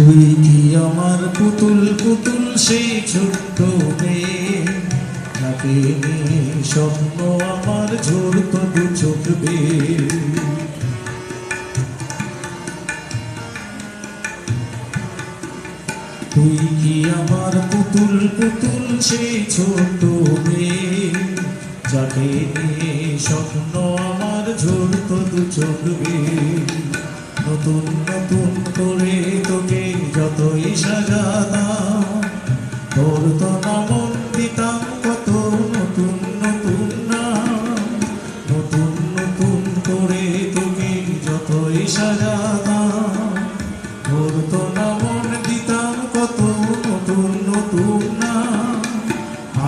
তুই কি আমার পুতুল পুতুল সেই ছোট্ট মেয়ে, যাকে নিয়ে স্বপ্ন আমার ঝরত দু চোখ বেয়ে। তুই কি আমার পুতুল পুতুল সেই ছোট্ট মেয়ে, যাকে নিয়ে স্বপ্ন আমার ঝরত দু চোখ বেয়ে। নতুন নতুন করে তোকে যতই সাজাতাম, তোর তো নামন দিতাম কত নতুন নতুন নাম। নতুন নতুন করে তোকে যতই সাজাতাম, তোর তো নামন দিতাম কত নতুন নতুন নাম।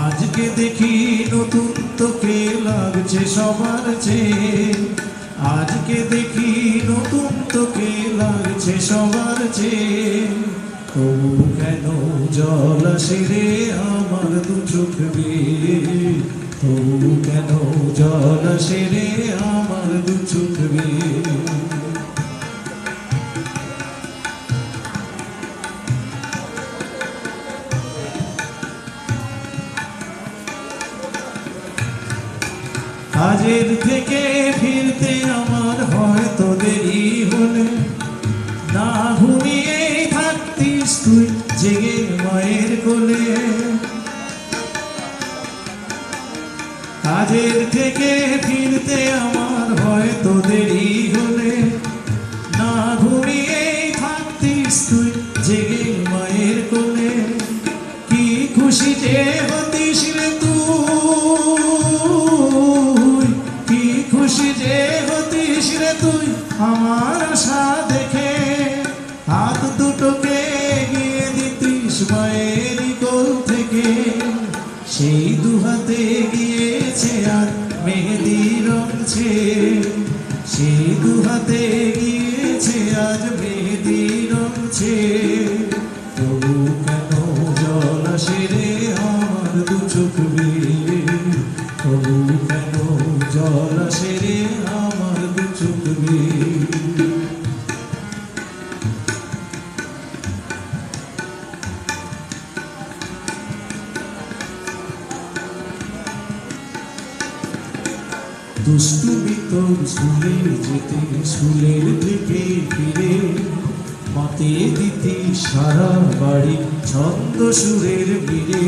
আজকে দেখি নতুন তোকে লাগছে সবার চেয়ে, আজকে দেখি নতুন তোকে লাগছে সবার চেয়ে। তবু কেন জল আসে রে আমার দু চোখ বেয়ে, তবু কেন জল আসে রে আমার দু চোখ বেয়ে। কাজের থেকে ফিরতে আমার হয়তো দেরি হলে, না ঘুমিয়ে থাকতিস তুই জেগে মায়ের কোলে। কাজের থেকে ফিরতে আমার হয়তো দেরি হলে, না ঘুমিয়ে থাকতিস তুই জেগে মায়ের কোলে। কি খুশিতে হতিস রে তুই, কি খুশি যে হতিস রে তুই আমার আশা দেখে। হাত দুটোকে এগিয়ে দিতিস মায়ের কোল থেকে, সেই দু হাতে গিয়েছে আর মেহেদি রঙছে। সেই দু হাতে গিয়েছে আজ মেহেদি রঙছে। তবু কেন জল আসে রে আমার দু চোখ বেয়ে, তবু কেন জল আসে রে আমার দু চোখ বেয়ে। দুষ্টুমি তোর স্কুলে যেতে, স্কুলের থেকে ফিরে মাতিয়ে দিতি সারা বাড়ি ছন্দ সুরের বীরে।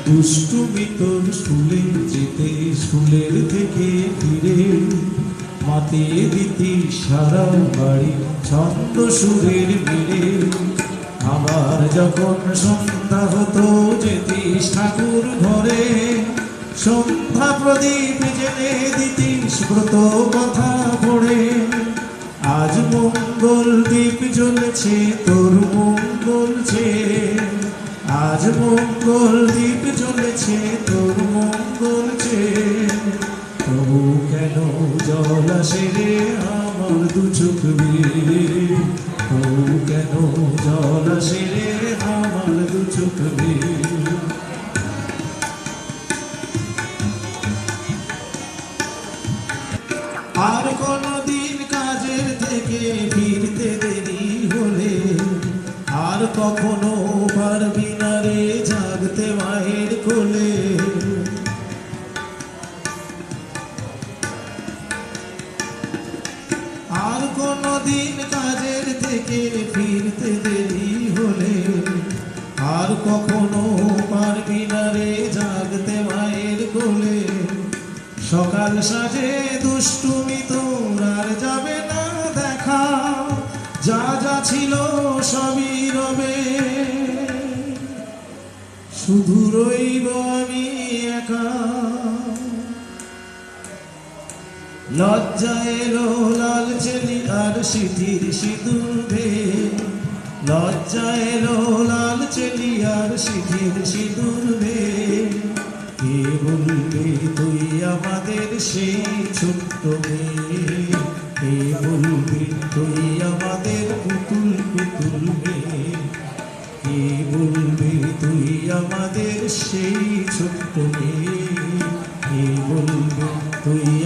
দুষ্টুমি তোর স্কুলে যেতে, স্কুলের থেকে ফিরে মাতিয়ে দিতি সারা বাড়ি ছন্দ সুরের বীরে। আবার যখন সন্ধ্যা হতো যেতিস ঠাকুর ঘরে, সন্ধ্যা প্রদীপ জেলে দিতিস ব্রত কথা পড়ে। আজ মঙ্গল দ্বীপ জ্বলেছে তোর মঙ্গল চেয়ে, আজ মঙ্গল দ্বীপ জ্বলেছে তোর মঙ্গল চেয়ে। তবু কেন জল আসে রে আমার দু চোখ বেয়ে, তবু কেন জল আসে রে আমার দু চোখ বেয়ে। আর কোনদিন কাজের থেকে ফিরতে দেরি হলে, আর কখনো পারবি না রে জাগতে মায়ের কোলে। আর কোনদিন কাজের থেকে ফিরতে দেরি হলে, আর কখনো পারবি না রে জাগতে মায়ের কোলে। সকাল সাজে দুষ্টুমি তোর আর যাবে না দেখা, যা যা ছিল সবই রবে, শুধু রইব আমি একা। লজ্জা এলো লাল চেলি আর সিঁথির সিঁদুর ভেয়ে, লজ্জা এলো লাল চেলি আর সিঁথির সিঁদুর ভেয়ে। কে বলবে তুই আমাদের সেই ছোট্ট মেয়ে, কে বলবে তুই আমাদের পুতুল পুতুল মেয়ে, কে বলবে তুই আমাদের সেই ছোট্ট মেয়ে, কে বলবে তুই